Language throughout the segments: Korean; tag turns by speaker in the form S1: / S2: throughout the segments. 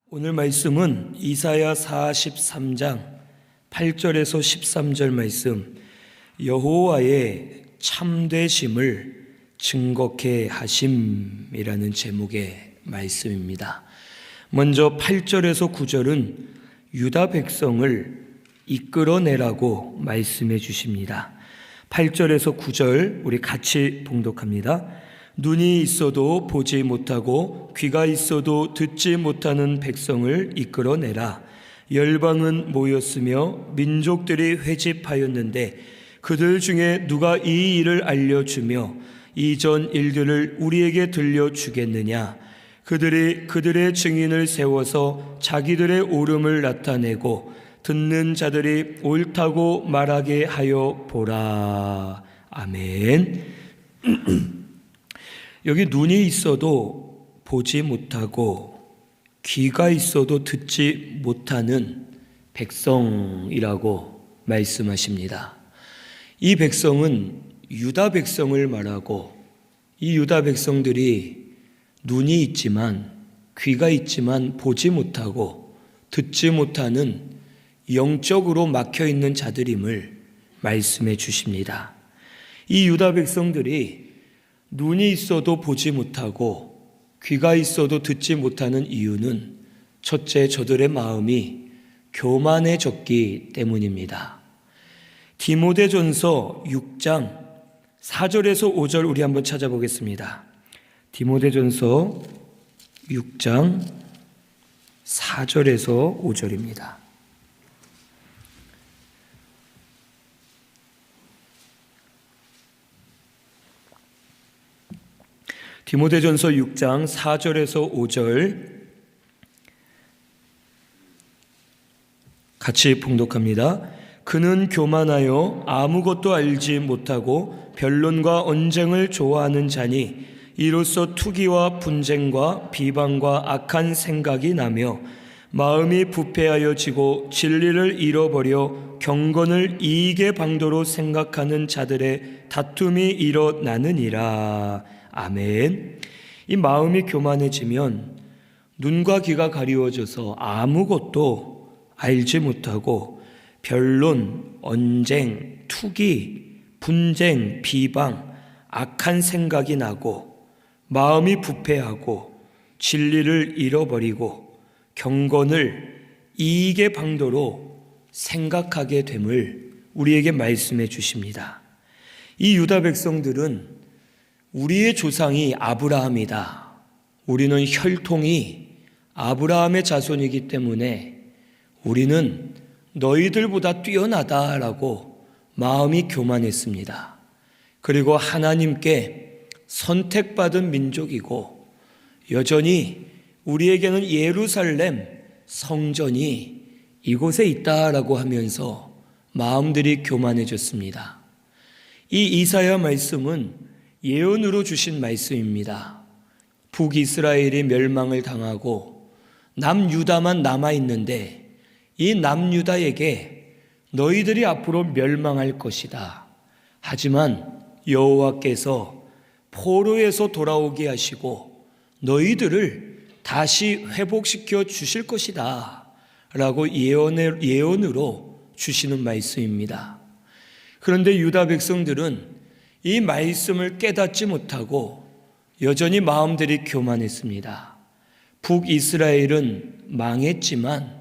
S1: 오늘 말씀은 이사야 43장 8절에서 13절 말씀, 여호와의 참되심을 증거케 하심이라는 제목의 말씀입니다. 먼저 8절에서 9절은 유다 백성을 이끌어내라고 말씀해 주십니다. 8절에서 9절 우리 같이 봉독합니다. 눈이 있어도 보지 못하고 귀가 있어도 듣지 못하는 백성을 이끌어내라. 열방은 모였으며 민족들이 회집하였는데 그들 중에 누가 이 일을 알려주며 이전 일들을 우리에게 들려주겠느냐. 그들이 그들의 증인을 세워서 자기들의 옳음을 나타내고 듣는 자들이 옳다고 말하게 하여 보라. 아멘. 여기 눈이 있어도 보지 못하고 귀가 있어도 듣지 못하는 백성이라고 말씀하십니다. 이 백성은 유다 백성을 말하고, 이 유다 백성들이 눈이 있지만 귀가 있지만 보지 못하고 듣지 못하는 영적으로 막혀있는 자들임을 말씀해 주십니다. 이 유다 백성들이 눈이 있어도 보지 못하고 귀가 있어도 듣지 못하는 이유는 첫째, 저들의 마음이 교만해졌기 때문입니다. 디모데전서 6장 4절에서 5절 우리 한번 찾아보겠습니다. 디모데전서 6장 4절에서 5절입니다. 디모데전서 6장 4절에서 5절 같이 봉독합니다. 그는 교만하여 아무것도 알지 못하고 변론과 언쟁을 좋아하는 자니 이로써 투기와 분쟁과 비방과 악한 생각이 나며 마음이 부패하여 지고 진리를 잃어버려 경건을 이익의 방도로 생각하는 자들의 다툼이 일어나느니라. 아멘. 이 마음이 교만해지면 눈과 귀가 가리워져서 아무것도 알지 못하고 변론, 언쟁, 투기, 분쟁, 비방, 악한 생각이 나고 마음이 부패하고 진리를 잃어버리고 경건을 이익의 방도로 생각하게 됨을 우리에게 말씀해 주십니다. 이 유다 백성들은 우리의 조상이 아브라함이다. 우리는 혈통이 아브라함의 자손이기 때문에 우리는 너희들보다 뛰어나다라고 마음이 교만했습니다. 그리고 하나님께 선택받은 민족이고 여전히 우리에게는 예루살렘 성전이 이곳에 있다라고 하면서 마음들이 교만해졌습니다. 이 이사야 말씀은 예언으로 주신 말씀입니다. 북이스라엘이 멸망을 당하고 남유다만 남아있는데 이 남유다에게 너희들이 앞으로 멸망할 것이다. 하지만 여호와께서 포로에서 돌아오게 하시고 너희들을 다시 회복시켜 주실 것이다 라고 예언으로 주시는 말씀입니다. 그런데 유다 백성들은 이 말씀을 깨닫지 못하고 여전히 마음들이 교만했습니다. 북이스라엘은 망했지만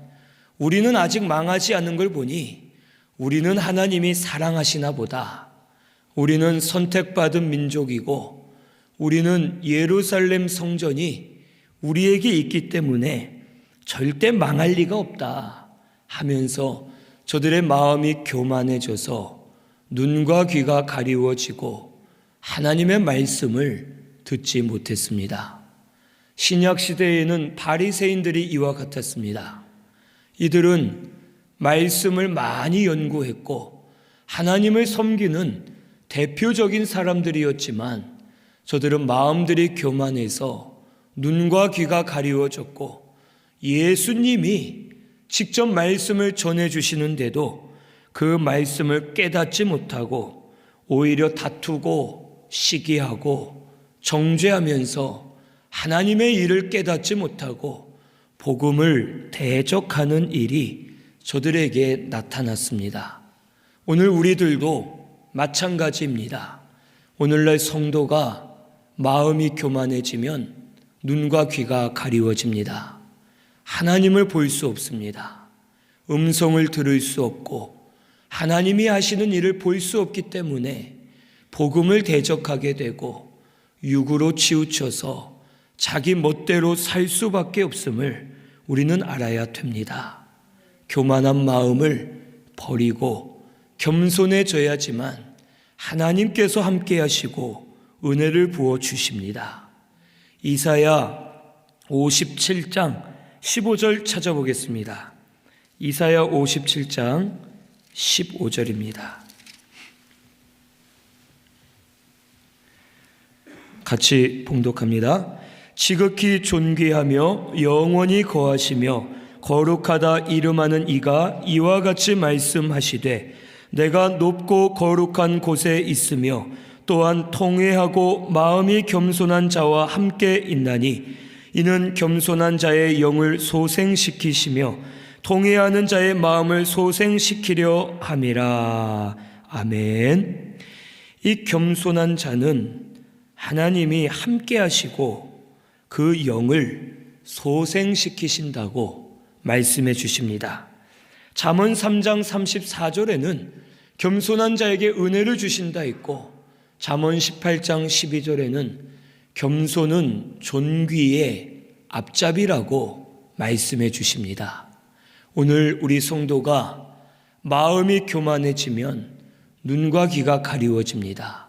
S1: 우리는 아직 망하지 않은 걸 보니 우리는 하나님이 사랑하시나 보다. 우리는 선택받은 민족이고 우리는 예루살렘 성전이 우리에게 있기 때문에 절대 망할 리가 없다 하면서 저들의 마음이 교만해져서 눈과 귀가 가리워지고 하나님의 말씀을 듣지 못했습니다. 신약 시대에는 바리새인들이 이와 같았습니다. 이들은 말씀을 많이 연구했고 하나님을 섬기는 대표적인 사람들이었지만 저들은 마음들이 교만해서 눈과 귀가 가리워졌고 예수님이 직접 말씀을 전해주시는데도 그 말씀을 깨닫지 못하고 오히려 다투고 시기하고 정죄하면서 하나님의 일을 깨닫지 못하고 복음을 대적하는 일이 저들에게 나타났습니다. 오늘 우리들도 마찬가지입니다. 오늘날 성도가 마음이 교만해지면 눈과 귀가 가리워집니다. 하나님을 볼 수 없습니다. 음성을 들을 수 없고 하나님이 하시는 일을 볼 수 없기 때문에 복음을 대적하게 되고 육으로 치우쳐서 자기 멋대로 살 수밖에 없음을 우리는 알아야 됩니다. 교만한 마음을 버리고 겸손해져야지만 하나님께서 함께 하시고 은혜를 부어 주십니다. 이사야 57장 15절 찾아보겠습니다. 이사야 57장 15절입니다. 같이 봉독합니다. 지극히 존귀하며 영원히 거하시며 거룩하다 이름하는 이가 이와 같이 말씀하시되 내가 높고 거룩한 곳에 있으며 또한 통회하고 마음이 겸손한 자와 함께 있나니 이는 겸손한 자의 영을 소생시키시며 통회하는 자의 마음을 소생시키려 함이라. 아멘. 이 겸손한 자는 하나님이 함께 하시고 그 영을 소생시키신다고 말씀해 주십니다. 잠언 3장 34절에는 겸손한 자에게 은혜를 주신다 했고 잠언 18장 12절에는 겸손은 존귀의 앞잡이라고 말씀해 주십니다. 오늘 우리 성도가 마음이 교만해지면 눈과 귀가 가리워집니다.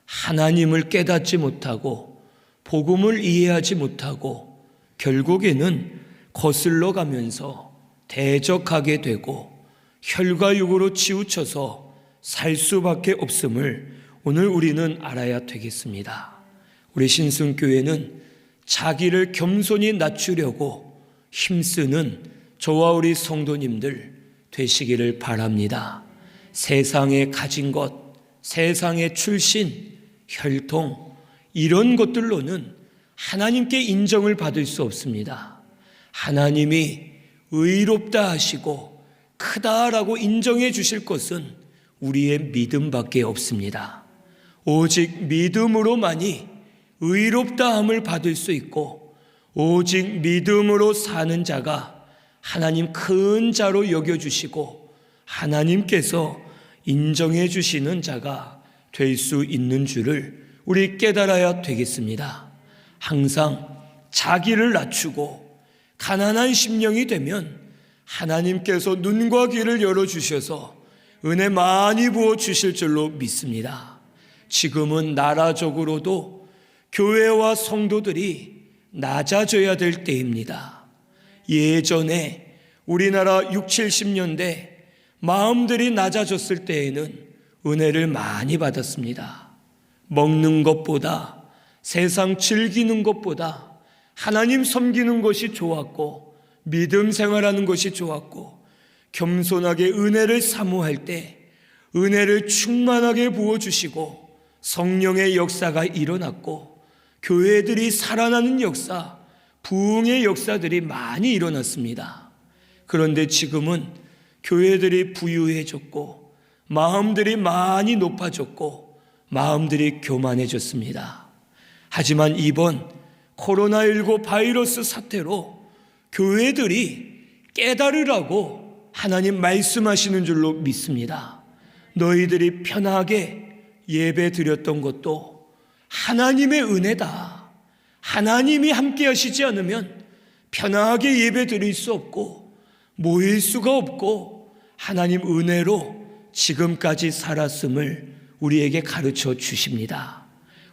S1: 하나님을 깨닫지 못하고 복음을 이해하지 못하고 결국에는 거슬러 가면서 대적하게 되고 혈과 육으로 치우쳐서 살 수밖에 없음을 오늘 우리는 알아야 되겠습니다. 우리 신승교회는 자기를 겸손히 낮추려고 힘쓰는 저와 우리 성도님들 되시기를 바랍니다. 세상에 가진 것, 세상의 출신, 혈통 이런 것들로는 하나님께 인정을 받을 수 없습니다. 하나님이 의롭다 하시고 크다라고 인정해 주실 것은 우리의 믿음밖에 없습니다. 오직 믿음으로만이 의롭다함을 받을 수 있고 오직 믿음으로 사는 자가 하나님 큰 자로 여겨주시고 하나님께서 인정해 주시는 자가 될 수 있는 줄을 우리 깨달아야 되겠습니다. 항상 자기를 낮추고 가난한 심령이 되면 하나님께서 눈과 귀를 열어주셔서 은혜 많이 부어주실 줄로 믿습니다. 지금은 나라적으로도 교회와 성도들이 낮아져야 될 때입니다. 예전에 우리나라 60, 70년대 마음들이 낮아졌을 때에는 은혜를 많이 받았습니다. 먹는 것보다 세상 즐기는 것보다 하나님 섬기는 것이 좋았고 믿음 생활하는 것이 좋았고 겸손하게 은혜를 사모할 때 은혜를 충만하게 부어주시고 성령의 역사가 일어났고 교회들이 살아나는 역사, 부흥의 역사들이 많이 일어났습니다. 그런데 지금은 교회들이 부유해졌고 마음들이 많이 높아졌고 마음들이 교만해졌습니다. 하지만 이번 코로나19 바이러스 사태로 교회들이 깨달으라고 하나님 말씀하시는 줄로 믿습니다. 너희들이 편하게 예배 드렸던 것도 하나님의 은혜다. 하나님이 함께 하시지 않으면 편하게 예배 드릴 수 없고 모일 수가 없고 하나님 은혜로 지금까지 살았음을 우리에게 가르쳐 주십니다.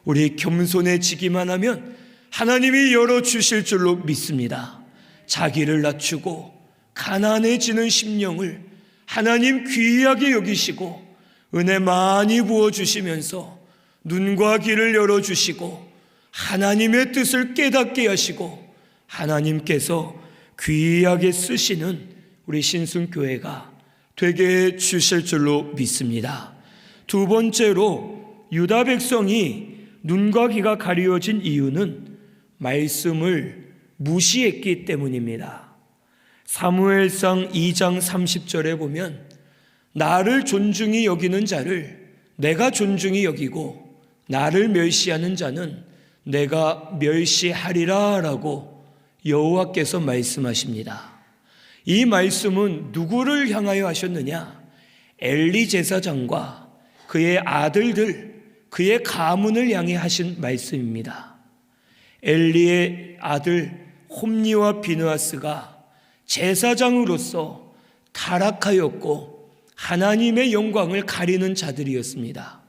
S1: 우리 겸손해지기만 하면 하나님이 열어주실 줄로 믿습니다. 자기를 낮추고 가난해지는 심령을 하나님 귀하게 여기시고 은혜 많이 부어주시면서 눈과 귀를 열어주시고 하나님의 뜻을 깨닫게 하시고 하나님께서 귀하게 쓰시는 우리 신순교회가 되게 해 주실 줄로 믿습니다. 두 번째로 유다 백성이 눈과 귀가 가리워진 이유는 말씀을 무시했기 때문입니다. 사무엘상 2장 30절에 보면 나를 존중히 여기는 자를 내가 존중히 여기고 나를 멸시하는 자는 내가 멸시하리라 라고 여호와께서 말씀하십니다. 이 말씀은 누구를 향하여 하셨느냐? 엘리 제사장과 그의 아들들, 그의 가문을 향해 하신 말씀입니다. 엘리의 아들 홈니와 비느하스가 제사장으로서 타락하였고 하나님의 영광을 가리는 자들이었습니다.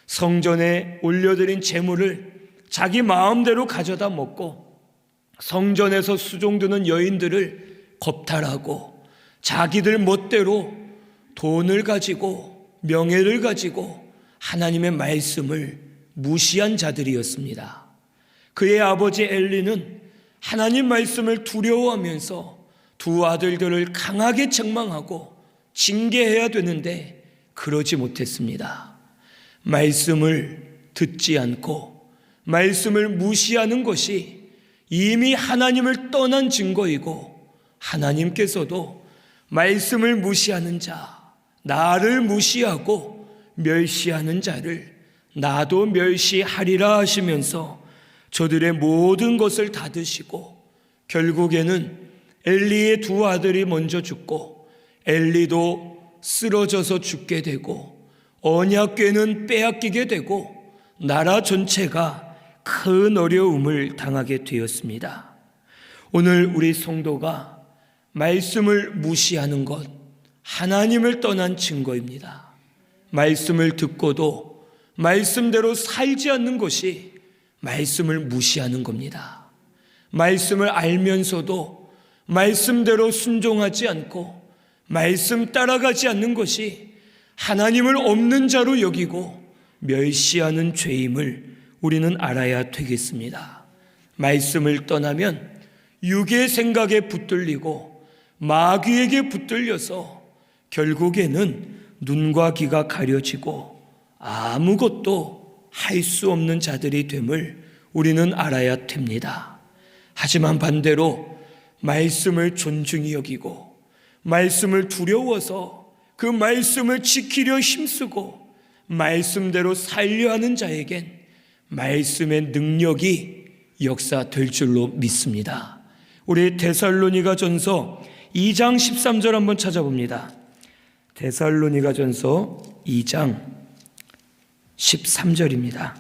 S1: 성전에 올려드린 제물을 자기 마음대로 가져다 먹고 성전에서 수종드는 여인들을 겁탈하고 자기들 멋대로 돈을 가지고 명예를 가지고 하나님의 말씀을 무시한 자들이었습니다. 그의 아버지 엘리는 하나님 말씀을 두려워하면서 두 아들들을 강하게 책망하고 징계해야 되는데 그러지 못했습니다. 말씀을 듣지 않고 말씀을 무시하는 것이 이미 하나님을 떠난 증거이고 하나님께서도 말씀을 무시하는 자, 나를 무시하고 멸시하는 자를 나도 멸시하리라 하시면서 저들의 모든 것을 다 드시고 결국에는 엘리의 두 아들이 먼저 죽고 엘리도 쓰러져서 죽게 되고 언약궤는 빼앗기게 되고 나라 전체가 큰 어려움을 당하게 되었습니다. 오늘 우리 성도가 말씀을 무시하는 것, 하나님을 떠난 증거입니다. 말씀을 듣고도 말씀대로 살지 않는 것이 말씀을 무시하는 겁니다. 말씀을 알면서도 말씀대로 순종하지 않고 말씀 따라가지 않는 것이 하나님을 없는 자로 여기고 멸시하는 죄임을 우리는 알아야 되겠습니다. 말씀을 떠나면 육의 생각에 붙들리고 마귀에게 붙들려서 결국에는 눈과 귀가 가려지고 아무것도 할 수 없는 자들이 됨을 우리는 알아야 됩니다. 하지만 반대로 말씀을 존중히 여기고 말씀을 두려워서 그 말씀을 지키려 힘쓰고 말씀대로 살려 하는 자에겐 말씀의 능력이 역사될 줄로 믿습니다. 우리 데살로니가전서 2장 13절 한번 찾아봅니다. 데살로니가전서 2장 13절입니다.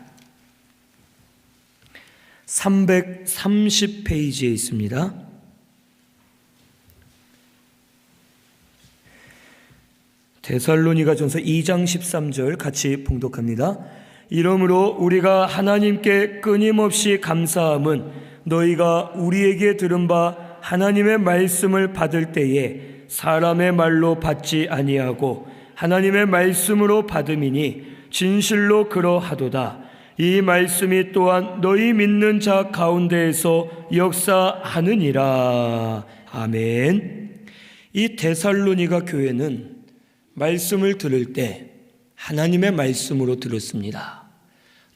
S1: 330페이지에 있습니다. 데살로니가전서 2장 13절 같이 봉독합니다. 이러므로 우리가 하나님께 끊임없이 감사함은 너희가 우리에게 들은 바 하나님의 말씀을 받을 때에 사람의 말로 받지 아니하고 하나님의 말씀으로 받음이니 진실로 그러하도다. 이 말씀이 또한 너희 믿는 자 가운데에서 역사하느니라. 아멘. 이 데살로니가 교회는 말씀을 들을 때 하나님의 말씀으로 들었습니다.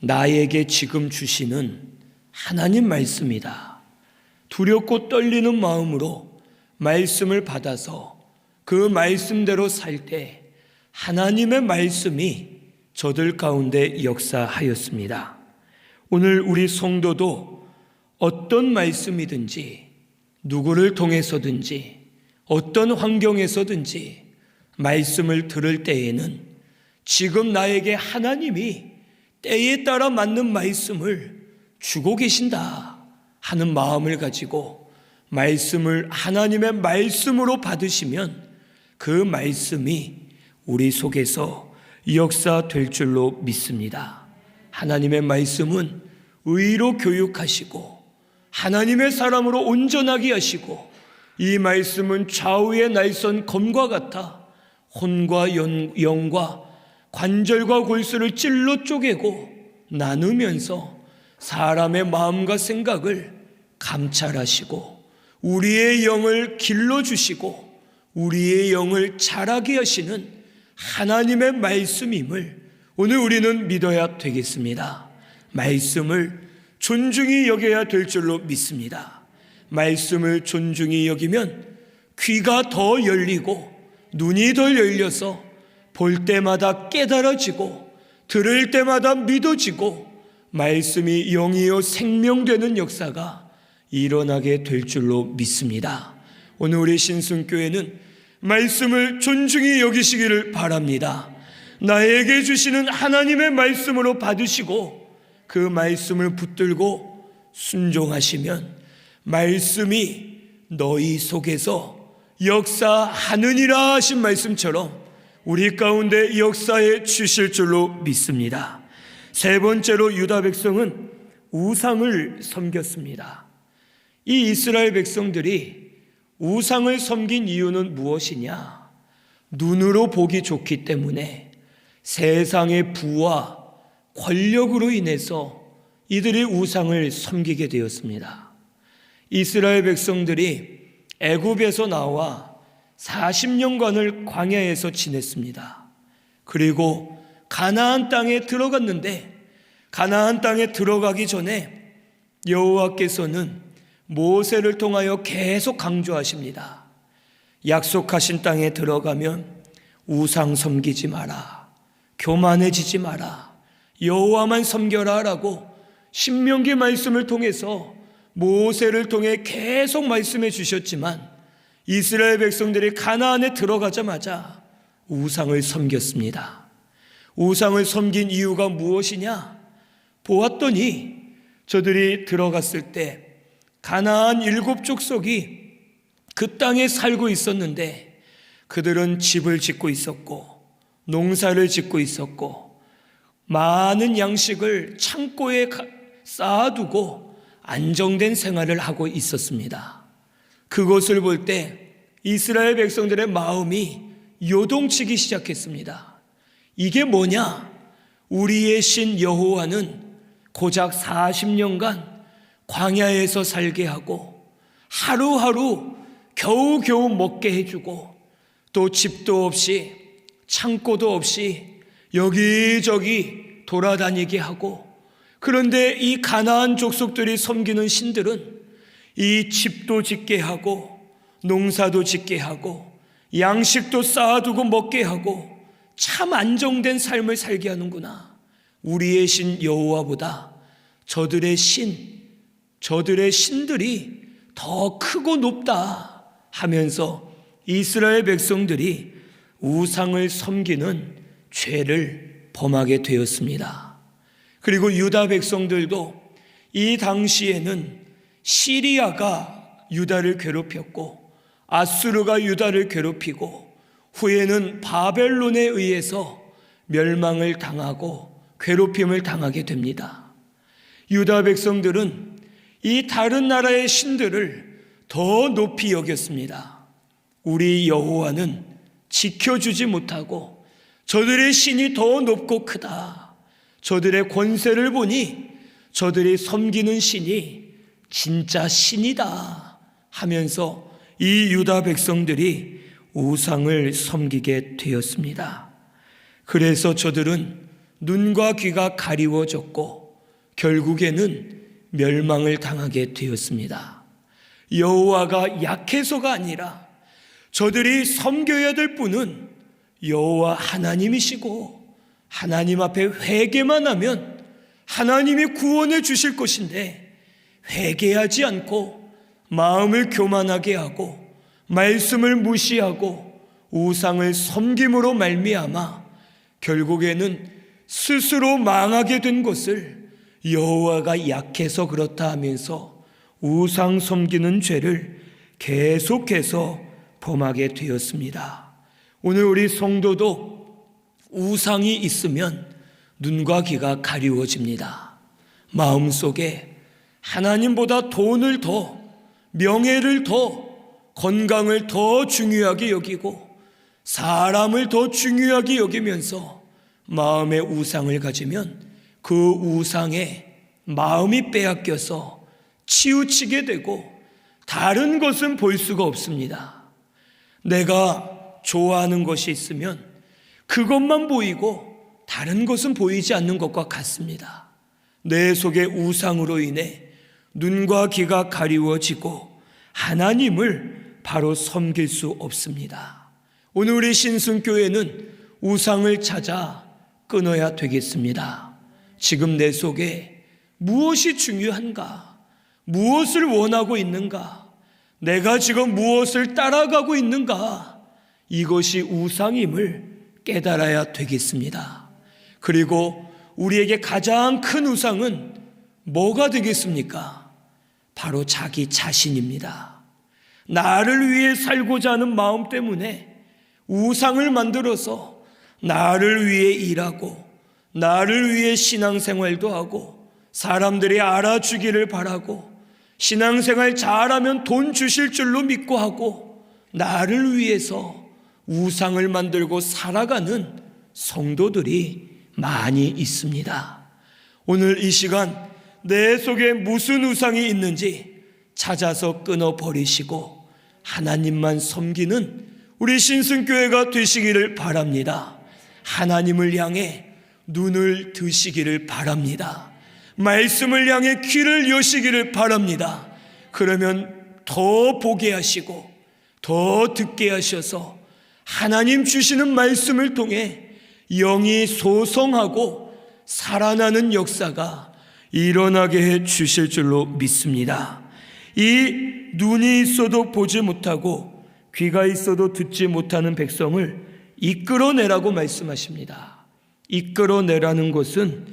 S1: 나에게 지금 주시는 하나님 말씀이다. 두렵고 떨리는 마음으로 말씀을 받아서 그 말씀대로 살 때 하나님의 말씀이 저들 가운데 역사하였습니다. 오늘 우리 성도도 어떤 말씀이든지 누구를 통해서든지 어떤 환경에서든지 말씀을 들을 때에는 지금 나에게 하나님이 때에 따라 맞는 말씀을 주고 계신다 하는 마음을 가지고 말씀을 하나님의 말씀으로 받으시면 그 말씀이 우리 속에서 역사될 줄로 믿습니다. 하나님의 말씀은 의로 교육하시고 하나님의 사람으로 온전하게 하시고 이 말씀은 좌우의 날선 검과 같아 혼과 영과 관절과 골수를 찔러 쪼개고 나누면서 사람의 마음과 생각을 감찰하시고 우리의 영을 길러주시고 우리의 영을 자라게 하시는 하나님의 말씀임을 오늘 우리는 믿어야 되겠습니다. 말씀을 존중히 여겨야 될 줄로 믿습니다. 말씀을 존중히 여기면 귀가 더 열리고 눈이 더 열려서 볼 때마다 깨달아지고 들을 때마다 믿어지고 말씀이 영이요 생명되는 역사가 일어나게 될 줄로 믿습니다. 오늘 우리 신순교회는 말씀을 존중히 여기시기를 바랍니다. 나에게 주시는 하나님의 말씀으로 받으시고 그 말씀을 붙들고 순종하시면 말씀이 너희 속에서 역사하느니라 하신 말씀처럼 우리 가운데 역사해 주실 줄로 믿습니다. 세 번째로 유다 백성은 우상을 섬겼습니다. 이 이스라엘 백성들이 우상을 섬긴 이유는 무엇이냐? 눈으로 보기 좋기 때문에 세상의 부와 권력으로 인해서 이들이 우상을 섬기게 되었습니다. 이스라엘 백성들이 애굽에서 나와 40년간을 광야에서 지냈습니다. 그리고 가나안 땅에 들어갔는데 가나안 땅에 들어가기 전에 여호와께서는 모세를 통하여 계속 강조하십니다. 약속하신 땅에 들어가면 우상 섬기지 마라, 교만해지지 마라, 여호와만 섬겨라 라고 신명기 말씀을 통해서 모세를 통해 계속 말씀해 주셨지만 이스라엘 백성들이 가나안에 들어가자마자 우상을 섬겼습니다. 우상을 섬긴 이유가 무엇이냐? 보았더니 저들이 들어갔을 때 가나안 7족속이 그 땅에 살고 있었는데 그들은 집을 짓고 있었고 농사를 짓고 있었고 많은 양식을 창고에 쌓아두고 안정된 생활을 하고 있었습니다. 그것을 볼 때 이스라엘 백성들의 마음이 요동치기 시작했습니다. 이게 뭐냐? 우리의 신 여호와는 고작 40년간 광야에서 살게 하고 하루하루 겨우겨우 먹게 해주고 또 집도 없이 창고도 없이 여기저기 돌아다니게 하고, 그런데 이 가나안 족속들이 섬기는 신들은 이 집도 짓게 하고 농사도 짓게 하고 양식도 쌓아두고 먹게 하고 참 안정된 삶을 살게 하는구나. 우리의 신 여호와보다 저들의 신들이 더 크고 높다 하면서 이스라엘 백성들이 우상을 섬기는 죄를 범하게 되었습니다. 그리고 유다 백성들도 이 당시에는 시리아가 유다를 괴롭혔고 아수르가 유다를 괴롭히고 후에는 바벨론에 의해서 멸망을 당하고 괴롭힘을 당하게 됩니다. 유다 백성들은 이 다른 나라의 신들을 더 높이 여겼습니다. 우리 여호와는 지켜주지 못하고 저들의 신이 더 높고 크다. 저들의 권세를 보니 저들이 섬기는 신이 진짜 신이다 하면서 이 유다 백성들이 우상을 섬기게 되었습니다. 그래서 저들은 눈과 귀가 가리워졌고 결국에는 멸망을 당하게 되었습니다. 여호와가 약해서가 아니라 저들이 섬겨야 될 분은 여호와 하나님이시고 하나님 앞에 회개만 하면 하나님이 구원해 주실 것인데 회개하지 않고 마음을 교만하게 하고 말씀을 무시하고 우상을 섬김으로 말미암아 결국에는 스스로 망하게 된 것을 여호와가 약해서 그렇다 하면서 우상 섬기는 죄를 계속해서 범하게 되었습니다. 오늘 우리 성도도 우상이 있으면 눈과 귀가 가리워집니다. 마음속에 하나님보다 돈을 더, 명예를 더, 건강을 더 중요하게 여기고 사람을 더 중요하게 여기면서 마음의 우상을 가지면 그 우상에 마음이 빼앗겨서 치우치게 되고 다른 것은 볼 수가 없습니다. 내가 좋아하는 것이 있으면 그것만 보이고 다른 것은 보이지 않는 것과 같습니다. 내 속의 우상으로 인해 눈과 귀가 가리워지고 하나님을 바로 섬길 수 없습니다. 오늘 우리 신순교회는 우상을 찾아 끊어야 되겠습니다. 지금 내 속에 무엇이 중요한가? 무엇을 원하고 있는가? 내가 지금 무엇을 따라가고 있는가? 이것이 우상임을 깨달아야 되겠습니다. 그리고 우리에게 가장 큰 우상은 뭐가 되겠습니까? 바로 자기 자신입니다. 나를 위해 살고자 하는 마음 때문에 우상을 만들어서 나를 위해 일하고 나를 위해 신앙생활도 하고 사람들이 알아주기를 바라고 신앙생활 잘하면 돈 주실 줄로 믿고 하고 나를 위해서 우상을 만들고 살아가는 성도들이 많이 있습니다. 오늘 이 시간 내 속에 무슨 우상이 있는지 찾아서 끊어버리시고 하나님만 섬기는 우리 신순교회가 되시기를 바랍니다. 하나님을 향해 눈을 드시기를 바랍니다. 말씀을 향해 귀를 여시기를 바랍니다. 그러면 더 보게 하시고 더 듣게 하셔서 하나님 주시는 말씀을 통해 영이 소성하고 살아나는 역사가 일어나게 해 주실 줄로 믿습니다. 이 눈이 있어도 보지 못하고 귀가 있어도 듣지 못하는 백성을 이끌어내라고 말씀하십니다. 이끌어내라는 것은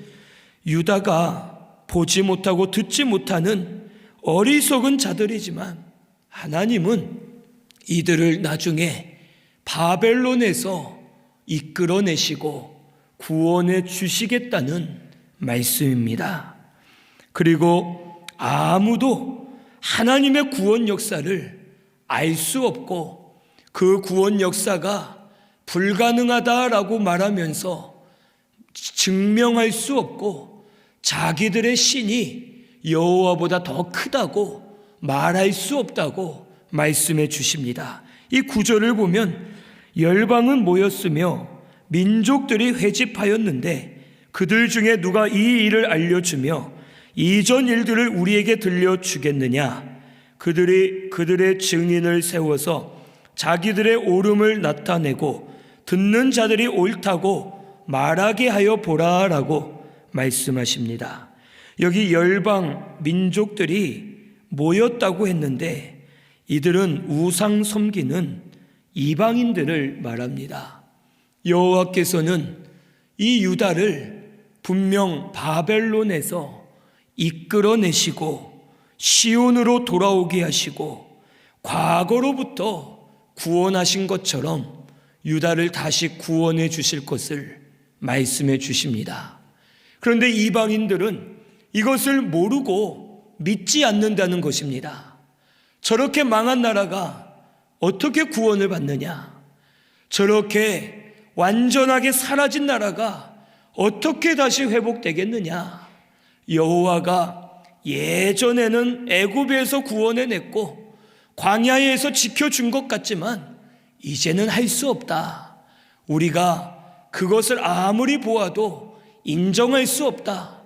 S1: 유다가 보지 못하고 듣지 못하는 어리석은 자들이지만 하나님은 이들을 나중에 바벨론에서 이끌어내시고 구원해 주시겠다는 말씀입니다. 그리고 아무도 하나님의 구원 역사를 알 수 없고 그 구원 역사가 불가능하다라고 말하면서 증명할 수 없고 자기들의 신이 여호와보다 더 크다고 말할 수 없다고 말씀해 주십니다. 이 구절을 보면 열방은 모였으며 민족들이 회집하였는데 그들 중에 누가 이 일을 알려주며 이전 일들을 우리에게 들려주겠느냐? 그들이 그들의 증인을 세워서 자기들의 옳음을 나타내고 듣는 자들이 옳다고 말하게 하여 보라라고 말씀하십니다. 여기 열방 민족들이 모였다고 했는데 이들은 우상 섬기는 이방인들을 말합니다. 여호와께서는 이 유다를 분명 바벨론에서 이끌어내시고 시온으로 돌아오게 하시고 과거로부터 구원하신 것처럼 유다를 다시 구원해 주실 것을 말씀해 주십니다. 그런데 이방인들은 이것을 모르고 믿지 않는다는 것입니다. 저렇게 망한 나라가 어떻게 구원을 받느냐? 저렇게 완전하게 사라진 나라가 어떻게 다시 회복되겠느냐? 여호와가 예전에는 애굽에서 구원해냈고 광야에서 지켜준 것 같지만 이제는 할 수 없다. 우리가 그것을 아무리 보아도 인정할 수 없다.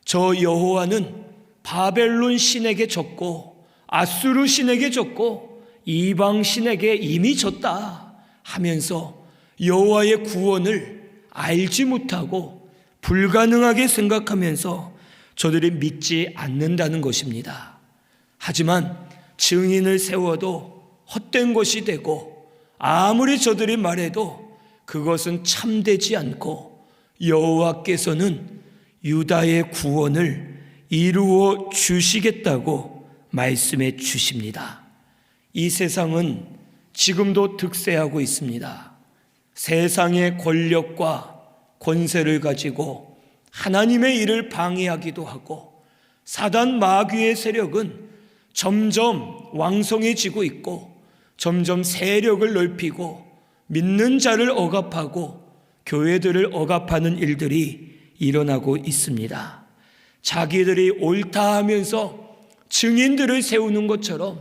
S1: 저 여호와는 바벨론 신에게 졌고 아수르 신에게 졌고 이방 신에게 이미 졌다 하면서 여호와의 구원을 알지 못하고 불가능하게 생각하면서 저들이 믿지 않는다는 것입니다. 하지만 증인을 세워도 헛된 것이 되고 아무리 저들이 말해도 그것은 참되지 않고 여호와께서는 유다의 구원을 이루어 주시겠다고 말씀해 주십니다. 이 세상은 지금도 득세하고 있습니다. 세상의 권력과 권세를 가지고 하나님의 일을 방해하기도 하고 사단 마귀의 세력은 점점 왕성해지고 있고 점점 세력을 넓히고 믿는 자를 억압하고 교회들을 억압하는 일들이 일어나고 있습니다. 자기들이 옳다 하면서 증인들을 세우는 것처럼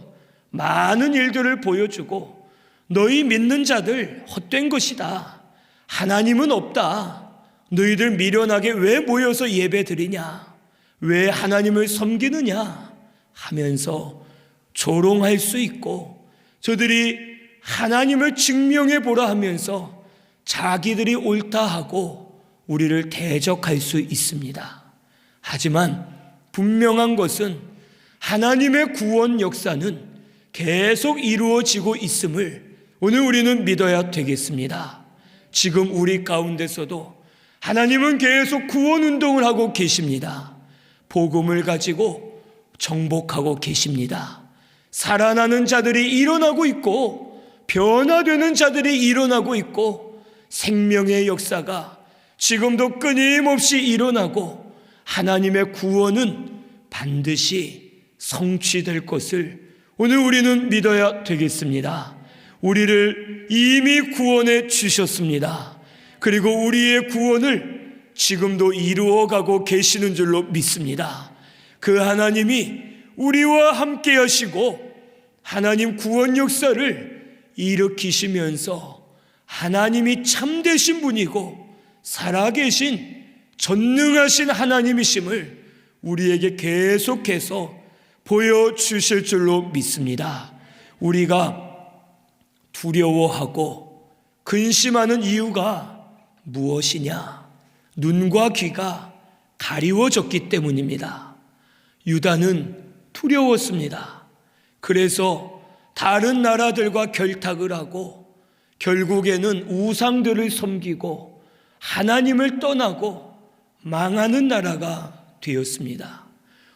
S1: 많은 일들을 보여주고 너희 믿는 자들 헛된 것이다. 하나님은 없다. 너희들 미련하게 왜 모여서 예배 드리냐? 왜 하나님을 섬기느냐? 하면서 조롱할 수 있고 저들이 하나님을 증명해 보라 하면서 자기들이 옳다 하고 우리를 대적할 수 있습니다. 하지만 분명한 것은 하나님의 구원 역사는 계속 이루어지고 있음을 오늘 우리는 믿어야 되겠습니다. 지금 우리 가운데서도 하나님은 계속 구원 운동을 하고 계십니다. 복음을 가지고 정복하고 계십니다. 살아나는 자들이 일어나고 있고 변화되는 자들이 일어나고 있고 생명의 역사가 지금도 끊임없이 일어나고 하나님의 구원은 반드시 성취될 것을 오늘 우리는 믿어야 되겠습니다. 우리를 이미 구원해 주셨습니다. 그리고 우리의 구원을 지금도 이루어가고 계시는 줄로 믿습니다. 그 하나님이 우리와 함께 하시고 하나님 구원 역사를 일으키시면서 하나님이 참되신 분이고 살아계신 전능하신 하나님이심을 우리에게 계속해서 보여주실 줄로 믿습니다. 우리가 두려워하고 근심하는 이유가 무엇이냐? 눈과 귀가 가리워졌기 때문입니다. 유다는 두려웠습니다. 그래서 다른 나라들과 결탁을 하고 결국에는 우상들을 섬기고 하나님을 떠나고 망하는 나라가 되었습니다.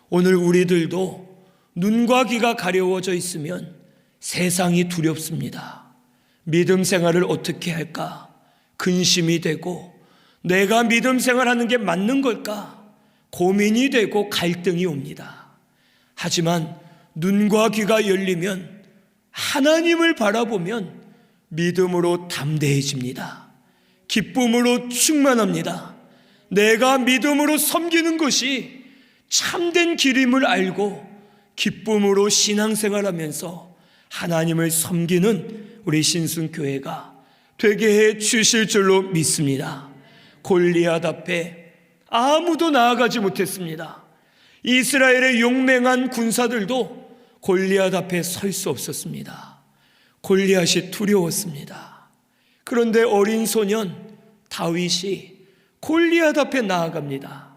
S1: 오늘 우리들도 눈과 귀가 가려워져 있으면 세상이 두렵습니다. 믿음 생활을 어떻게 할까? 근심이 되고 내가 믿음 생활하는 게 맞는 걸까? 고민이 되고 갈등이 옵니다. 하지만 눈과 귀가 열리면 하나님을 바라보면 믿음으로 담대해집니다. 기쁨으로 충만합니다. 내가 믿음으로 섬기는 것이 참된 길임을 알고 기쁨으로 신앙생활하면서 하나님을 섬기는 우리 신순교회가 되게 해 주실 줄로 믿습니다. 골리앗 앞에 아무도 나아가지 못했습니다. 이스라엘의 용맹한 군사들도 골리앗 앞에 설 수 없었습니다. 골리앗이 두려웠습니다. 그런데 어린 소년 다윗이 골리앗 앞에 나아갑니다.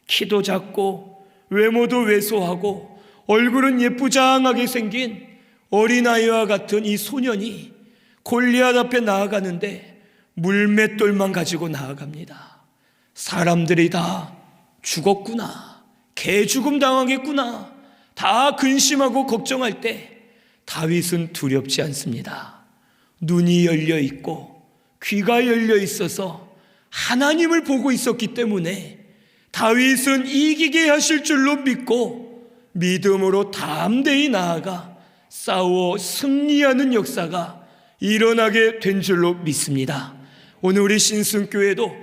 S1: 키도 작고 외모도 왜소하고 얼굴은 예쁘장하게 생긴 어린아이와 같은 이 소년이 골리앗 앞에 나아가는데 물맷돌만 가지고 나아갑니다. 사람들이 다 죽었구나, 개죽음 당하겠구나, 다 근심하고 걱정할 때 다윗은 두렵지 않습니다. 눈이 열려 있고 귀가 열려 있어서 하나님을 보고 있었기 때문에 다윗은 이기게 하실 줄로 믿고 믿음으로 담대히 나아가 싸워 승리하는 역사가 일어나게 된 줄로 믿습니다. 오늘 우리 신순교회도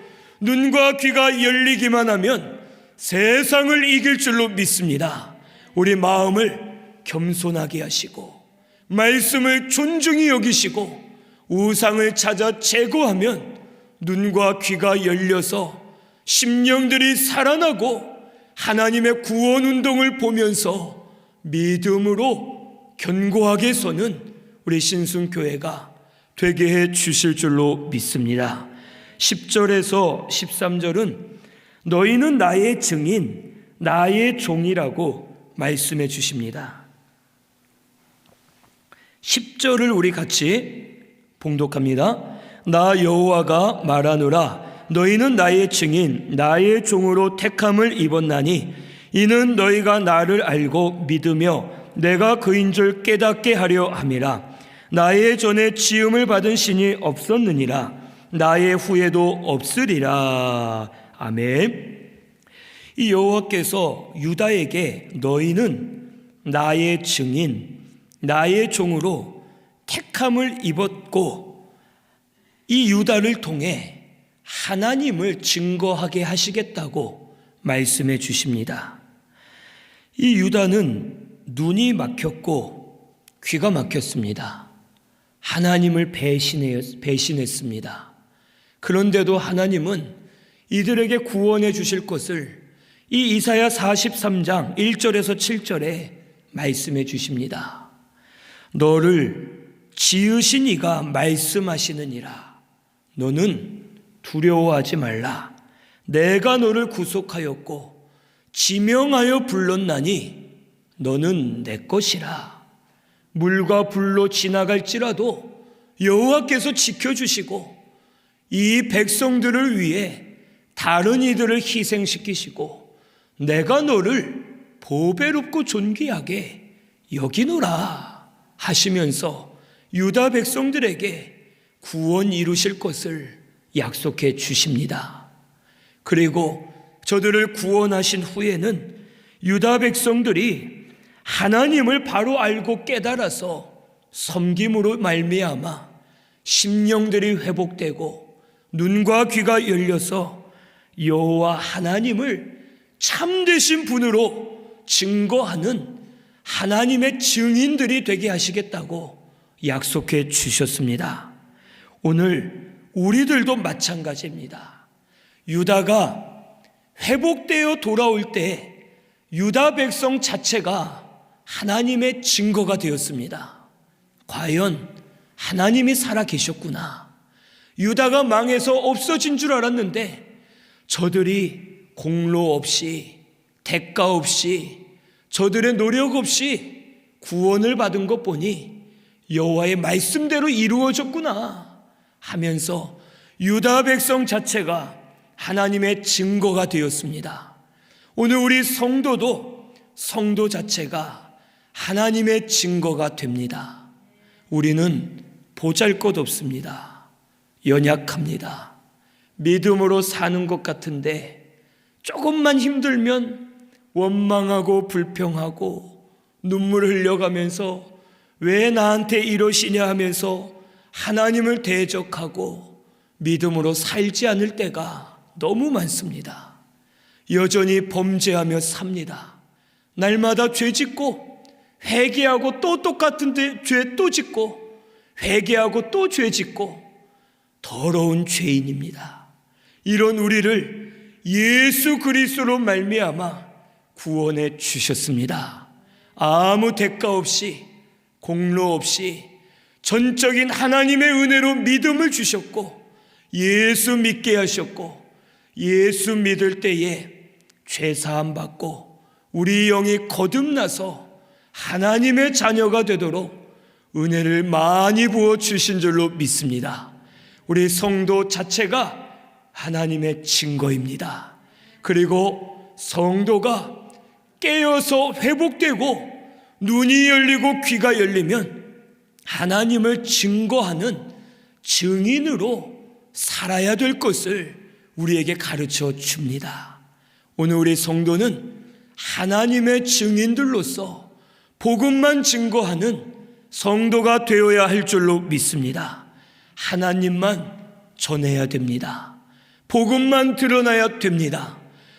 S1: 눈과 귀가 열리기만 하면 세상을 이길 줄로 믿습니다. 우리 마음을 겸손하게 하시고 말씀을 존중히 여기시고 우상을 찾아 제거하면 눈과 귀가 열려서 심령들이 살아나고 하나님의 구원 운동을 보면서 믿음으로 견고하게 서는 우리 신순교회가 되게 해 주실 줄로 믿습니다. 10절에서 13절은 너희는 나의 증인, 나의 종이라고 말씀해 주십니다. 10절을 우리 같이 봉독합니다. 나 여호와가 말하노라 너희는 나의 증인 나의 종으로 택함을 입었나니 이는 너희가 나를 알고 믿으며 내가 그인 줄 깨닫게 하려 함이라. 나의 전에 지음을 받은 신이 없었느니라 나의 후에도 없으리라. 아멘. 이 여호와께서 유다에게 너희는 나의 증인 나의 종으로 택함을 입었고 이 유다를 통해 하나님을 증거하게 하시겠다고 말씀해 주십니다. 이 유다는 눈이 막혔고 귀가 막혔습니다. 하나님을 배신했습니다. 그런데도 하나님은 이들에게 구원해 주실 것을 이 이사야 43장 1절에서 7절에 말씀해 주십니다. 너를 지으신 이가 말씀하시느니라. 너는 두려워하지 말라. 내가 너를 구속하였고 지명하여 불렀나니 너는 내 것이라. 물과 불로 지나갈지라도 여호와께서 지켜주시고 이 백성들을 위해 다른 이들을 희생시키시고 내가 너를 보배롭고 존귀하게 여기노라 하시면서 유다 백성들에게 구원 이루실 것을 약속해 주십니다. 그리고 저들을 구원하신 후에는 유다 백성들이 하나님을 바로 알고 깨달아서 섬김으로 말미암아 심령들이 회복되고 눈과 귀가 열려서 여호와 하나님을 참되신 분으로 증거하는 하나님의 증인들이 되게 하시겠다고 약속해 주셨습니다. 오늘 우리들도 마찬가지입니다. 유다가 회복되어 돌아올 때 유다 백성 자체가 하나님의 증거가 되었습니다. 과연 하나님이 살아계셨구나. 유다가 망해서 없어진 줄 알았는데 저들이 공로 없이 대가 없이 저들의 노력 없이 구원을 받은 것 보니 여호와의 말씀대로 이루어졌구나 하면서 유다 백성 자체가 하나님의 증거가 되었습니다. 오늘 우리 성도도 성도 자체가 하나님의 증거가 됩니다. 우리는 보잘것없습니다. 연약합니다. 믿음으로 사는 것 같은데 조금만 힘들면 원망하고 불평하고 눈물을 흘려가면서 왜 나한테 이러시냐 하면서 하나님을 대적하고 믿음으로 살지 않을 때가 너무 많습니다. 여전히 범죄하며 삽니다. 날마다 죄 짓고 회개하고 또 똑같은 죄 또 짓고 회개하고 또 죄 짓고 더러운 죄인입니다. 이런 우리를 예수 그리스도로 말미암아 구원해 주셨습니다. 아무 대가 없이 공로 없이 전적인 하나님의 은혜로 믿음을 주셨고 예수 믿게 하셨고 예수 믿을 때에 죄사함 받고 우리 영이 거듭나서 하나님의 자녀가 되도록 은혜를 많이 부어 주신 줄로 믿습니다. 우리 성도 자체가 하나님의 증거입니다. 그리고 성도가 깨어서 회복되고 눈이 열리고 귀가 열리면 하나님을 증거하는 증인으로 살아야 될 것을 우리에게 가르쳐 줍니다. 오늘 우리 성도는 하나님의 증인들로서 복음만 증거하는 성도가 되어야 할 줄로 믿습니다. 하나님만 전해야 됩니다. 복음만 드러나야 됩니다.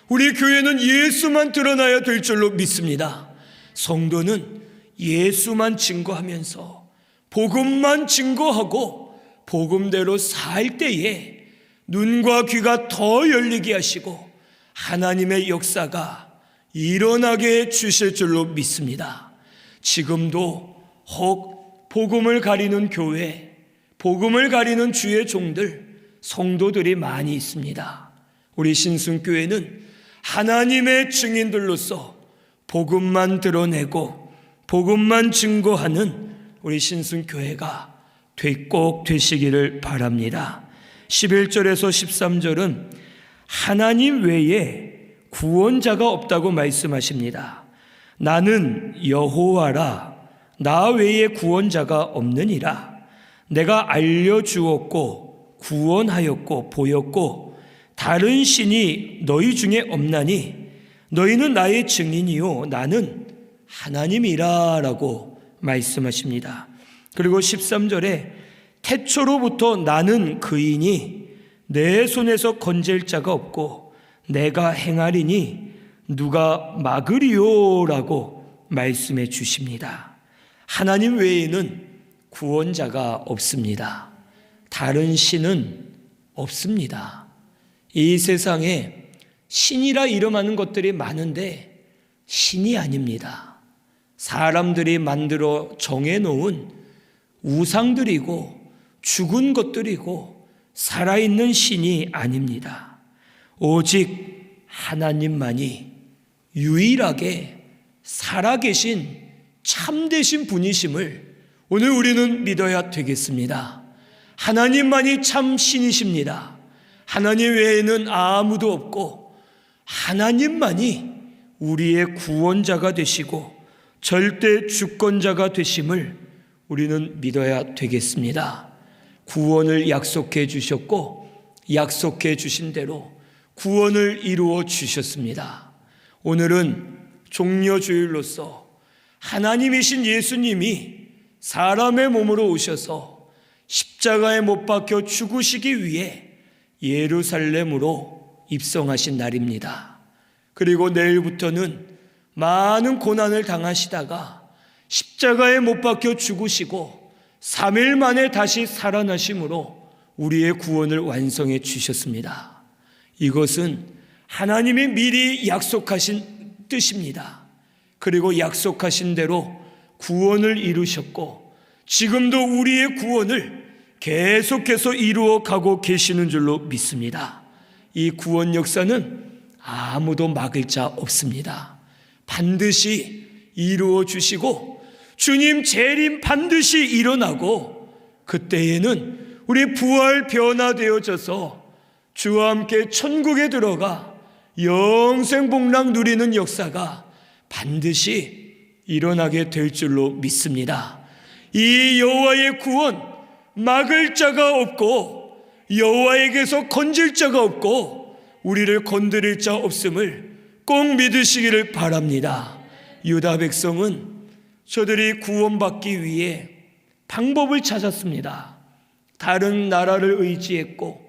S1: 우리 교회는 예수만 드러나야 될 줄로 믿습니다. 성도는 예수만 증거하면서 복음만 증거하고 복음대로 살 때에 눈과 귀가 더 열리게 하시고 하나님의 역사가 일어나게 해 주실 줄로 믿습니다. 지금도 혹 복음을 가리는 교회, 복음을 가리는 주의 종들, 성도들이 많이 있습니다. 우리 신순교회는 하나님의 증인들로서 복음만 드러내고 복음만 증거하는 우리 신순교회가 꼭 되시기를 바랍니다. 11절에서 13절은 하나님 외에 구원자가 없다고 말씀하십니다. 나는 여호와라, 나 외에 구원자가 없느니라. 내가 알려주었고 구원하였고 보였고 다른 신이 너희 중에 없나니 너희는 나의 증인이요 나는 하나님이라 라고 말씀하십니다. 그리고 13절에 태초로부터 나는 그이니 내 손에서 건질 자가 없고 내가 행하리니 누가 막으리요 라고 말씀해 주십니다. 하나님 외에는 구원자가 없습니다. 다른 신은 없습니다. 이 세상에 신이라 이름하는 것들이 많은데 신이 아닙니다. 사람들이 만들어 정해놓은 우상들이고 죽은 것들이고 살아있는 신이 아닙니다. 오직 하나님만이 유일하게 살아계신 참되신 분이심을 오늘 우리는 믿어야 되겠습니다. 하나님만이 참 신이십니다. 하나님 외에는 아무도 없고 하나님만이 우리의 구원자가 되시고 절대 주권자가 되심을 우리는 믿어야 되겠습니다. 구원을 약속해 주셨고 약속해 주신 대로 구원을 이루어 주셨습니다. 오늘은 종려주일로서 하나님이신 예수님이 사람의 몸으로 오셔서 십자가에 못 박혀 죽으시기 위해 예루살렘으로 입성하신 날입니다. 그리고 내일부터는 많은 고난을 당하시다가 십자가에 못 박혀 죽으시고 3일 만에 다시 살아나심으로 우리의 구원을 완성해 주셨습니다. 이것은 하나님이 미리 약속하신 뜻입니다. 그리고 약속하신 대로 구원을 이루셨고 지금도 우리의 구원을 계속해서 이루어 가고 계시는 줄로 믿습니다. 이 구원 역사는 아무도 막을 자 없습니다. 반드시 이루어 주시고 주님 재림 반드시 일어나고 그때에는 우리 부활 변화되어져서 주와 함께 천국에 들어가 영생복락 누리는 역사가 반드시 일어나게 될 줄로 믿습니다. 이 여호와의 구원 막을 자가 없고 여호와에게서 건질 자가 없고 우리를 건드릴 자 없음을 꼭 믿으시기를 바랍니다. 유다 백성은 저들이 구원받기 위해 방법을 찾았습니다. 다른 나라를 의지했고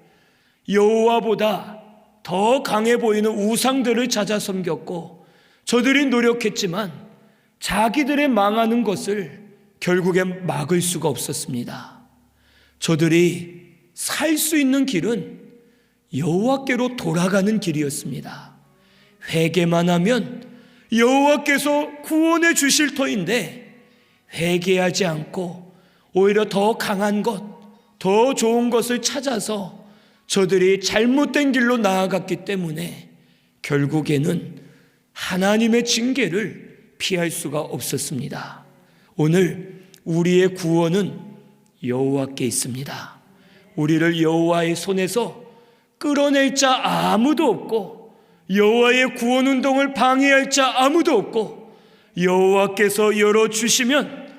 S1: 여호와보다 더 강해 보이는 우상들을 찾아 섬겼고 저들이 노력했지만 자기들의 망하는 것을 결국엔 막을 수가 없었습니다. 저들이 살 수 있는 길은 여호와께로 돌아가는 길이었습니다. 회개만 하면 여호와께서 구원해 주실 터인데 회개하지 않고 오히려 더 강한 것, 더 좋은 것을 찾아서 저들이 잘못된 길로 나아갔기 때문에 결국에는 하나님의 징계를 피할 수가 없었습니다. 오늘 우리의 구원은 여호와께 있습니다. 우리를 여호와의 손에서 끌어낼 자 아무도 없고 여호와의 구원 운동을 방해할 자 아무도 없고 여호와께서 열어주시면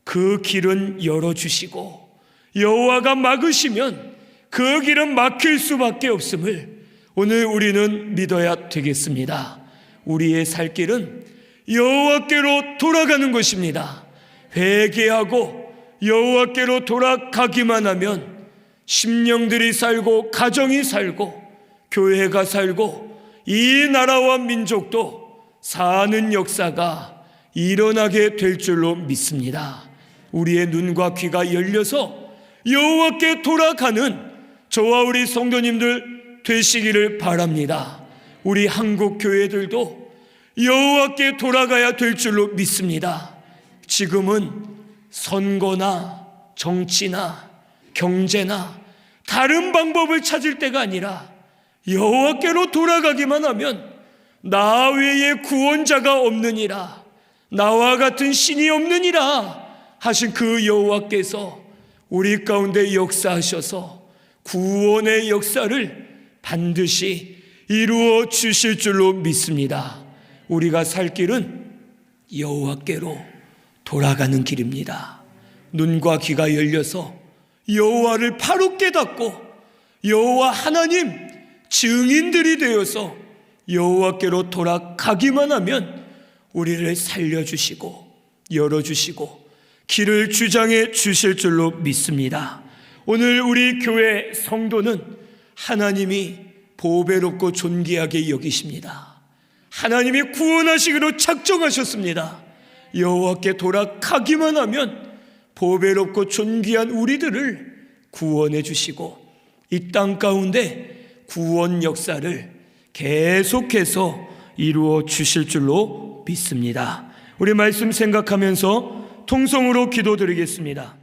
S1: 그 길은 열어주시고 여호와가 막으시면 그 길은 막힐 수밖에 없음을 오늘 우리는 믿어야 되겠습니다. 우리의 살 길은 여호와께로 돌아가는 것입니다. 회개하고 여호와께로 돌아가기만 하면 심령들이 살고 가정이 살고 교회가 살고 이 나라와 민족도 사는 역사가 일어나게 될 줄로 믿습니다. 우리의 눈과 귀가 열려서 여호와께 돌아가는 저와 우리 성도님들 되시기를 바랍니다. 우리 한국 교회들도 여호와께 돌아가야 될 줄로 믿습니다. 지금은 선거나 정치나 경제나 다른 방법을 찾을 때가 아니라 여호와께로 돌아가기만 하면 나 외에 구원자가 없느니라, 나와 같은 신이 없느니라 하신 그 여호와께서 우리 가운데 역사하셔서 구원의 역사를 반드시 이루어 주실 줄로 믿습니다. 우리가 살 길은 여호와께로 돌아가는 길입니다. 눈과 귀가 열려서 여호와를 바로 깨닫고 여호와 하나님 증인들이 되어서 여호와께로 돌아가기만 하면 우리를 살려주시고 열어주시고 길을 주장해 주실 줄로 믿습니다. 오늘 우리 교회 성도는 하나님이 보배롭고 존귀하게 여기십니다. 하나님이 구원하시기로 작정하셨습니다. 여호와께 돌아가기만 하면 보배롭고 존귀한 우리들을 구원해 주시고 이 땅 가운데 구원 역사를 계속해서 이루어 주실 줄로 믿습니다. 우리 말씀 생각하면서 통성으로 기도드리겠습니다.